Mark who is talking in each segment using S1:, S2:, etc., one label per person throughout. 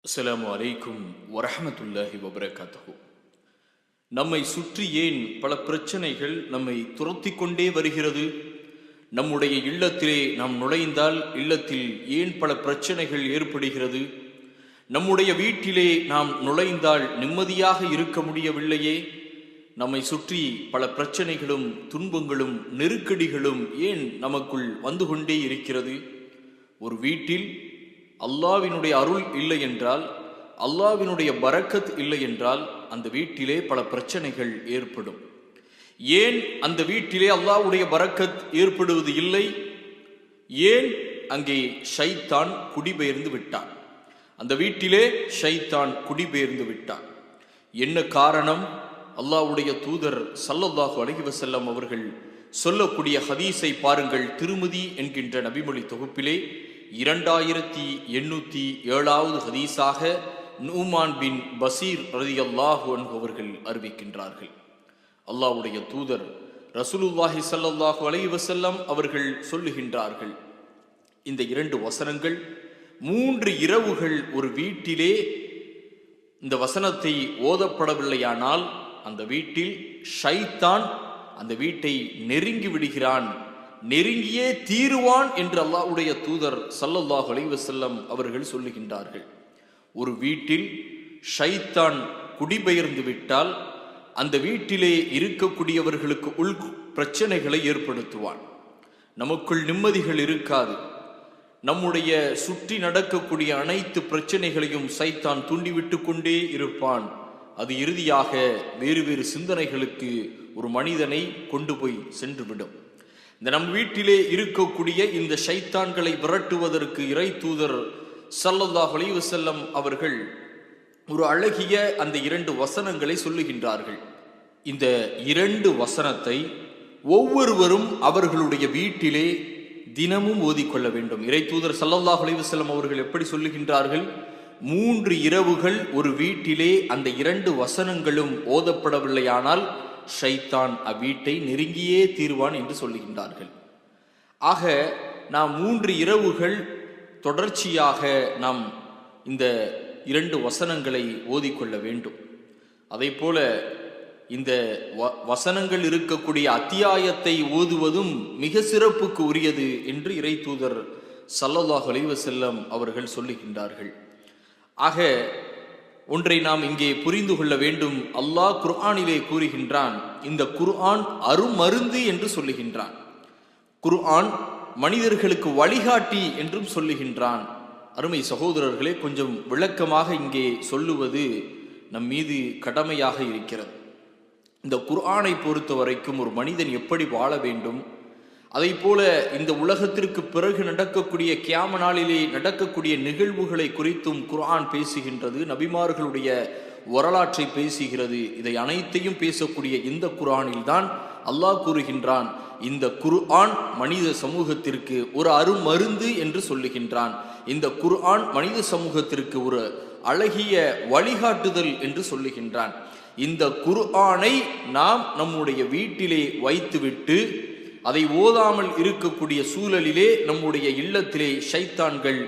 S1: அஸ்ஸலாமு அலைக்கும் வரஹ்மத்துல்லாஹி வபரகாத்துஹு. நம்மை சுற்றி ஏன் பல பிரச்சனைகள் நம்மை துரத்தி கொண்டே வருகிறது? நம்முடைய இல்லத்திலே நாம் நுழைந்தால் இல்லத்தில் ஏன் பல பிரச்சனைகள் ஏற்படுகிறது? நம்முடைய வீட்டிலே நாம் நுழைந்தால் நிம்மதியாக இருக்க முடியவில்லையே? நம்மை சுற்றி பல பிரச்சனைகளும் துன்பங்களும் நெருக்கடிகளும் ஏன் நமக்குள் வந்து கொண்டே இருக்கிறது? ஒரு வீட்டில் அல்லாஹ்வினுடைய அருள் இல்லை என்றால், அல்லாஹ்வினுடைய பரக்கத் இல்லை என்றால் அந்த வீட்டிலே பல பிரச்சனைகள் ஏற்படும். ஏன் அந்த வீட்டிலே அல்லாஹ்வுடைய பரக்கத் ஏற்படுவது இல்லை? ஏன் அங்கே ஷைத்தான் குடிபெயர்ந்து விட்டான்? அந்த வீட்டிலே ஷைத்தான் குடிபெயர்ந்து விட்டான். என்ன காரணம்? அல்லாஹ்வுடைய தூதர் ஸல்லல்லாஹு அலைஹி வஸல்லம் அவர்கள் சொல்லக்கூடிய ஹதீஸை பாருங்கள். திருமதி என்கின்ற நபிமொழி தொகுப்பிலே 2807வது ஹதீஸாக நூமான் பின் பசீர் ரலியல்லாஹு அன்ஹு அவர்கள் அறிவிக்கின்றார்கள். அல்லாஹ்வுடைய தூதர் ரசூலுல்லாஹி ஸல்லல்லாஹு அலைஹி வஸல்லம் அவர்கள் சொல்லுகின்றார்கள், இந்த 2 வசனங்கள் 3 இரவுகள் ஒரு வீட்டிலே இந்த வசனத்தை ஓதப்படவில்லையானால் அந்த வீட்டில் ஷைத்தான் அந்த வீட்டை நெருங்கி விடுகிறான், நெருங்கியே தீருவான் என்று அல்லாஹ்வுடைய தூதர் ஸல்லல்லாஹு அலைஹி வஸல்லம் அவர்கள் சொல்லுகின்றார்கள். ஒரு வீட்டில் ஷைத்தான் குடிபெயர்ந்து விட்டால் அந்த வீட்டிலே இருக்கக்கூடியவர்களுக்கு உள் பிரச்சனைகளை ஏற்படுத்துவான். நமக்குள் நிம்மதிகள் இருக்காது. நம்முடைய சுற்றி நடக்கக்கூடிய அனைத்து பிரச்சனைகளையும் சைத்தான் தூண்டிவிட்டு கொண்டே இருப்பான். அது இறுதியாக வேறு வேறு சிந்தனைகளுக்கு ஒரு மனிதனை கொண்டு போய் சென்றுவிடும். இந்த நம் வீட்டிலே இருக்கக்கூடிய இந்த ஷைத்தான்களை விரட்டுவதற்கு இறை தூதர் ஸல்லல்லாஹு அலைஹி வஸல்லம் அவர்கள் ஒரு அழகிய அந்த 2 வசனங்களை சொல்லுகின்றார்கள். இந்த 2 வசனத்தை ஒவ்வொருவரும் அவர்களுடைய வீட்டிலே தினமும் ஓதிக்கொள்ள வேண்டும். இறை தூதர் ஸல்லல்லாஹு அலைஹி வஸல்லம் அவர்கள் எப்படி சொல்லுகின்றார்கள்? 3 இரவுகள் ஒரு வீட்டிலே அந்த 2 வசனங்களும் ஓதப்படவில்லையானால் ஷைத்தான் அவ்வீட்டை நெருங்கியே தீர்வான் என்று சொல்லுகின்றார்கள். ஆக நாம் 3 இரவுகள் தொடர்ச்சியாக நாம் இந்த 2 வசனங்களை ஓதிக்கொள்ள வேண்டும். அதே போல இந்த வசனங்கள் இருக்கக்கூடிய அத்தியாயத்தை ஓதுவதும் மிக சிறப்புக்கு உரியது என்று இறை தூதர் ஸல்லல்லாஹு அலைஹி வஸல்லம் அவர்கள் சொல்லுகின்றார்கள். ஆக ஒன்றை நாம் இங்கே புரிந்து கொள்ள வேண்டும். அல்லாஹ் குர்ஆனிலே கூறுகின்றான், இந்த குர்ஆன் அருமருந்து என்று சொல்லுகின்றான். குர்ஆன் மனிதர்களுக்கு வழிகாட்டி என்றும் சொல்லுகின்றான். அருமை சகோதரர்களே, கொஞ்சம் விளக்கமாக இங்கே சொல்லுவது நம் மீது கடமையாக இருக்கிறது. இந்த குர்ஆனை பொறுத்த வரைக்கும் ஒரு மனிதன் எப்படி வாழ வேண்டும், அதை போல இந்த உலகத்திற்கு பிறகு நடக்கக்கூடிய கியாம நாளிலே நடக்கக்கூடிய நிகழ்வுகளை குறித்தும் குர்ஆன் பேசுகின்றது. நபிமார்களுடைய வரலாற்றை பேசுகிறது. இதை அனைத்தையும் பேசக்கூடிய இந்த குர்ஆனில் தான் அல்லாஹ் கூறுகின்றான், இந்த குர்ஆன் மனித சமூகத்திற்கு ஒரு அருமருந்து என்று சொல்லுகின்றான். இந்த குர்ஆன் மனித சமூகத்திற்கு ஒரு அழகிய வழிகாட்டுதல் என்று சொல்லுகின்றான். இந்த குர்ஆனை நாம் நம்முடைய வீட்டிலே வைத்துவிட்டு அதை ஓதாமல் இருக்கக்கூடிய சூழலிலே நம்முடைய இல்லத்திலே ஷைத்தான்கள்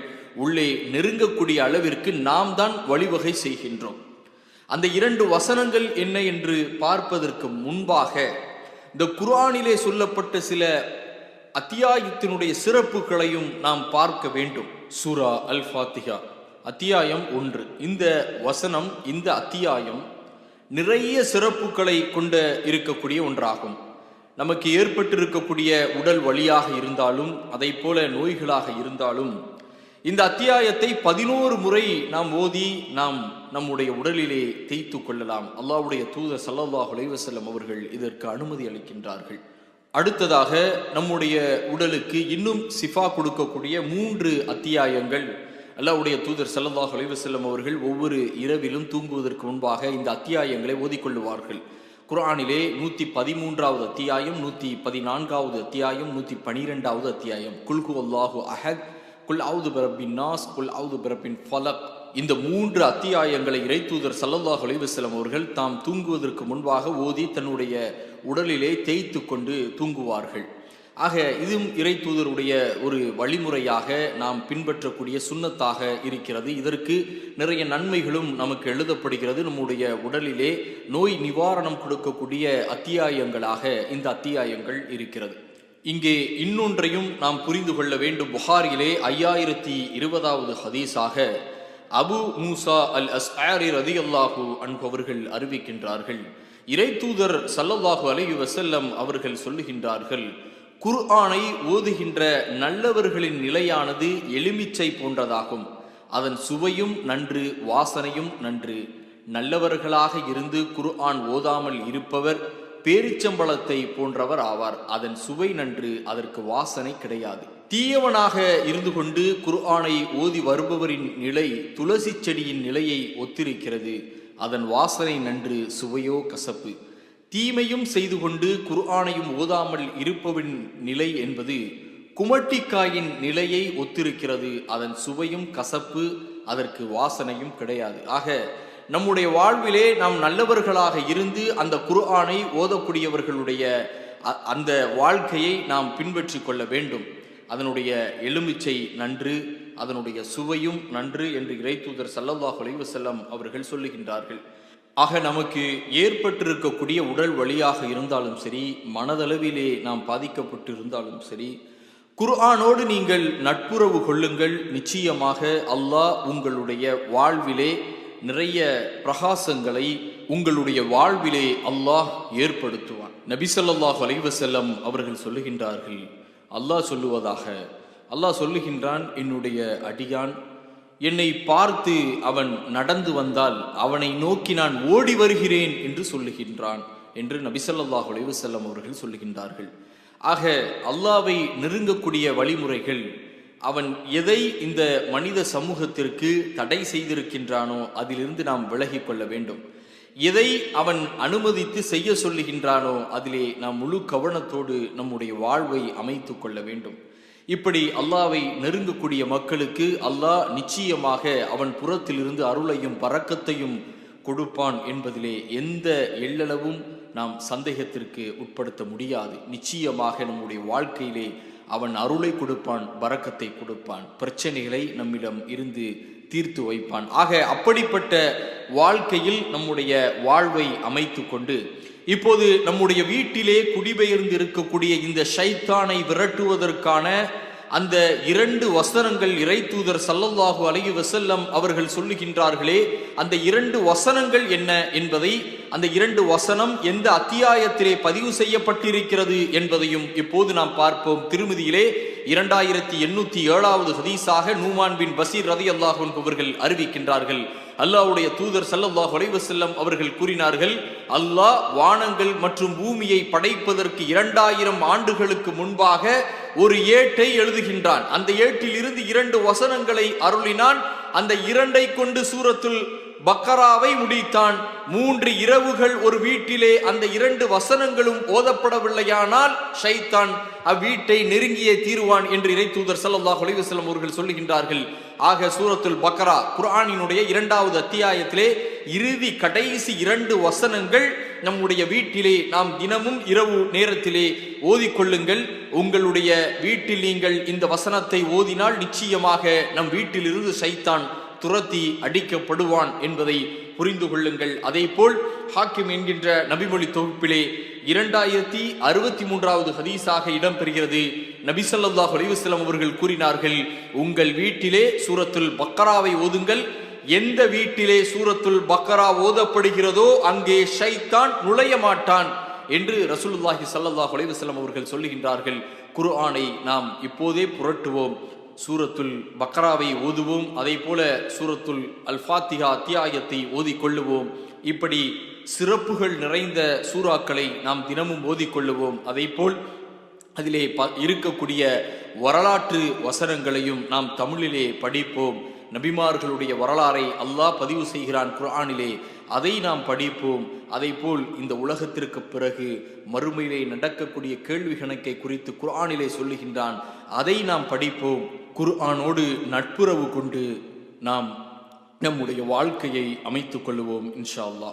S1: உள்ளே நெருங்கக்கூடிய அளவிற்கு நாம் தான் வழிவகை செய்கின்றோம். அந்த 2 வசனங்கள் என்ன என்று பார்ப்பதற்கு முன்பாக இந்த குர்ஆனிலே சொல்லப்பட்ட சில அத்தியாயத்தினுடைய சிறப்புகளையும் நாம் பார்க்க வேண்டும். சூரா அல் ஃபாத்திஹா அத்தியாயம் 1. இந்த வசனம், இந்த அத்தியாயம் நிறைய சிறப்புகளை கொண்ட இருக்கக்கூடிய ஒன்றாகும். நமக்கு ஏற்பட்டிருக்கக்கூடிய உடல் வலியாக இருந்தாலும் அதை போல நோய்களாக இருந்தாலும் இந்த அத்தியாயத்தை 11 முறை நாம் ஓதி நாம் நம்முடைய உடலிலே தேய்த்து கொள்ளலாம். அல்லாஹ்வுடைய தூதர் ஸல்லல்லாஹு அலைஹி வஸல்லம் அவர்கள் இதற்கு அனுமதி அளிக்கின்றார்கள். அடுத்ததாக நம்முடைய உடலுக்கு இன்னும் சிஃபா கொடுக்கக்கூடிய 3 அத்தியாயங்கள் அல்லாஹ்வுடைய தூதர் ஸல்லல்லாஹு அலைஹி வஸல்லம் அவர்கள் ஒவ்வொரு இரவிலும் தூங்குவதற்கு முன்பாக இந்த அத்தியாயங்களை ஓதிக்கொள்ளுவார்கள். குர்ஆனிலே 113வது அத்தியாயம், 114வது அத்தியாயம், 112வது அத்தியாயம், குல் ஹுவல்லாஹு அஹத், குல் அஊது பிரப்பின் நாஸ், குல் அஊது பிரப்பின் ஃபலக், இந்த 3 அத்தியாயங்களை இறை தூதர் ஸல்லல்லாஹு அலைஹி வஸல்லம் அவர்கள் தாம் தூங்குவதற்கு முன்பாக ஓதி தன்னுடைய உடலிலே தேய்த்து கொண்டு தூங்குவார்கள். ஆக இதுவும் இறை தூதருடைய ஒரு வழிமுறையாக நாம் பின்பற்றக்கூடிய சுன்னத்தாக இருக்கிறது. இதற்கு நிறைய நன்மைகளும் நமக்கு எழுதப்படுகிறது. நம்முடைய உடலிலே நோய் நிவாரணம் கொடுக்கக்கூடிய அத்தியாயங்களாக இந்த அத்தியாயங்கள் இருக்கிறது. இங்கே இன்னொன்றையும் நாம் புரிந்து கொள்ள வேண்டும். புகாரிலே 5020வது ஹதீஸாக அபு மூசா அல் அஸ்ஆரி ரலியல்லாஹு அன்ஹு அவர்கள் அறிவிக்கின்றார்கள், இறை தூதர் ஸல்லல்லாஹு அலைஹி வஸல்லம் அவர்கள் சொல்லுகின்றார்கள், குர்ஆனை ஓதுகின்ற நல்லவர்களின் நிலையானது எலுமிச்சை போன்றதாகும். அதன் சுவையும் நன்று, வாசனையும் நன்று. நல்லவர்களாக இருந்து குர்ஆன் ஓதாமல் இருப்பவர் பேரிச்சம்பழத்தை போன்றவர் ஆவார். அதன் சுவை நன்று, அதற்கு வாசனை கிடையாது. தீயவனாக இருந்து கொண்டு குர்ஆனை ஓதி வருபவரின் நிலை துளசி செடியின் நிலையை ஒத்திருக்கிறது. அதன் வாசனை நன்று, சுவையோ கசப்பு. தீமையும் செய்து கொண்டு குர்ஆனையும் ஓதாமல் இருப்பவரின் நிலை என்பது குமட்டிக்காயின் நிலையை ஒத்திருக்கிறது. அதன் சுவையும் கசப்பு, அதற்கு வாசனையும் கிடையாது. ஆக நம்முடைய வாழ்விலே நாம் நல்லவர்களாக இருந்து அந்த குர்ஆனை ஓதக்கூடியவர்களுடைய அந்த வாழ்க்கையை நாம் பின்பற்றி கொள்ள வேண்டும். அதனுடைய எலுமிச்சை நன்று, அதனுடைய சுவையும் நன்று என்று இறை தூதர் ஸல்லல்லாஹு அலைஹி வஸல்லம் அவர்கள் சொல்லுகின்றார்கள். ஆக நமக்கு ஏற்பட்டிருக்கக்கூடிய உடல் வலியாக இருந்தாலும் சரி, மனதளவிலே நாம் பாதிக்கப்பட்டு இருந்தாலும் சரி, குர்ஆனோடு நீங்கள் நட்புறவு கொள்ளுங்கள். நிச்சயமாக அல்லாஹ் உங்களுடைய வாழ்விலே நிறைய பிரகாசங்களை உங்களுடைய வாழ்விலே அல்லாஹ் ஏற்படுத்துவான். நபி ஸல்லல்லாஹு அலைஹி வஸல்லம் அவர்கள் சொல்லுகின்றார்கள், அல்லாஹ் சொல்லுவதாக, அல்லாஹ் சொல்லுகின்றான், என்னுடைய அடியான் என்னை பார்த்து அவன் நடந்து வந்தால் அவனை நோக்கி நான் ஓடி வருகிறேன் என்று சொல்லுகின்றான் என்று நபி ஸல்லல்லாஹு அலைஹி வஸல்லம் அவர்கள் சொல்லுகின்றார்கள். ஆக அல்லாஹ்வை நெருங்கக்கூடிய வழிமுறைகள், அவன் எதை இந்த மனித சமூகத்திற்கு தடை செய்திருக்கின்றானோ அதிலிருந்து நாம் விலகி கொள்ள வேண்டும். எதை அவன் அனுமதித்து செய்ய சொல்லுகின்றானோ அதிலே நாம் முழு கவனத்தோடு நம்முடைய வாழ்வை அமைத்து கொள்ள வேண்டும். இப்படி அல்லாஹ்வை நெருங்கக்கூடிய மக்களுக்கு அல்லாஹ் நிச்சயமாக அவன் புறத்திலிருந்து அருளையும் பரக்கத்தையும் கொடுப்பான் என்பதிலே எந்த எள்ளளவும் நாம் சந்தேகத்திற்கு உட்படுத்த முடியாது. நிச்சயமாக நம்முடைய வாழ்க்கையிலே அவன் அருளை கொடுப்பான், பரக்கத்தை கொடுப்பான், பிரச்சனைகளை நம்மிடம் இருந்து தீர்த்து வைப்பான். ஆக அப்படிப்பட்ட வாழ்க்கையில் நம்முடைய வாழ்வை அமைத்து கொண்டு இப்போது நம்முடைய வீட்டிலே குடிபெயர்ந்து இருக்கக்கூடிய இந்த ஷைத்தானை விரட்டுவதற்கான அந்த 2 வசனங்கள் இறை தூதர் ஸல்லல்லாஹு அலைஹி வஸல்லம் அவர்கள் சொல்லுகின்றார்களே, அந்த 2 வசனங்கள் என்ன என்பதை, அந்த 2 வசனம் எந்த அத்தியாயத்திலே பதிவு செய்யப்பட்டிருக்கிறது என்பதையும் இப்போது நாம் பார்ப்போம். திருமதியிலே 2807வது ஹதீஸாக நூமான் பின் பசீர் ரலியல்லாஹு அன்ஹு அவர்கள் அறிவிக்கின்றார்கள், அல்லாஹ்வுடைய தூதர் ஸல்லல்லாஹு அலைஹி வஸல்லம் அவர்கள் கூறினார்கள், அல்லாஹ் வானங்கள் மற்றும் பூமியை படைப்பதற்கு 2000 ஆண்டுகளுக்கு முன்பாக ஒரு ஏட்டை எழுதுகின்றான். அந்த ஏட்டில் இருந்து 2 வசனங்களை அருளினான். அந்த 2ஐ கொண்டு சூரத்துல் பக்கராவை முடித்தான். 3 இரவுகள் ஒரு வீட்டிலே அந்த 2 வசனங்களும் ஓதப்படவில்லையானால் ஷைத்தான் அவ்வீட்டை நெருங்கியே தீருவான் என்று இறை தூதர் ஸல்லல்லாஹு அலைஹி வஸல்லம் அவர்கள் சொல்லுகின்றார்கள். ஆக சூரத்துல் பக்கரா குர்ஆனினுடைய 2வது அத்தியாயத்திலே இறுதி கடைசி 2 வசனங்கள் நம்முடைய வீட்டிலே நாம் தினமும் இரவு நேரத்திலே ஓதிக்கொள்ளுங்கள். உங்களுடைய வீட்டில் நீங்கள் இந்த வசனத்தை ஓதினால் நிச்சயமாக நம் வீட்டிலிருந்து ஷைத்தான் துரத்தி அடிக்கப்படுவான் என்பதை புரிந்து கொள்ளுங்கள். அதே போல் ஹாக்கிம் என்கின்ற நபிமொழி தொகுப்பிலே 2063வது ஹதீஸாக இடம்பெறுகிறது. நபி ஸல்லல்லாஹு அலைஹி வஸல்லம் அவர்கள் கூறினார்கள், உங்கள் வீட்டிலே சூரத்துல் பக்கராவை ஓதுங்கள். எந்த வீட்டிலே சூரத்துல் பக்கரா ஓதப்படுகிறதோ அங்கே ஷைத்தான் நுழைய மாட்டான் என்று ரசூலுல்லாஹி ஸல்லல்லாஹு அலைஹி வஸல்லம் அவர்கள் சொல்லுகின்றார்கள். குர்ஆனை நாம் இப்போதே புரட்டுவோம், சூரத்துல் பக்கராவை ஓதுவோம். அதே போல சூரத்துல் அல் ஃபாத்திஹா அத்தியாயத்தை ஓதிக்கொள்ளுவோம். இப்படி சிறப்புகள் நிறைந்த சூறாக்களை நாம் தினமும் ஓதிக்கொள்ளுவோம். அதே போல் அதிலே இருக்கக்கூடிய வரலாற்று வசனங்களையும் நாம் தமிழிலே படிப்போம். நபிமார்களுடைய வரலாறை அல்லாஹ் பதிவு செய்கிறான் குர்ஆனிலே, அதை நாம் படிப்போம். அதை போல் இந்த உலகத்திற்கு பிறகு மறுமையிலே நடக்கக்கூடிய கேள்வி கணக்கை குறித்து குர்ஆனிலே சொல்லுகின்றான், அதை நாம் படிப்போம். குர்ஆனோடு நட்புறவு கொண்டு நாம் நம்முடைய வாழ்க்கையை அமைத்துக் கொள்வோம் இன்ஷா அல்லாஹ்.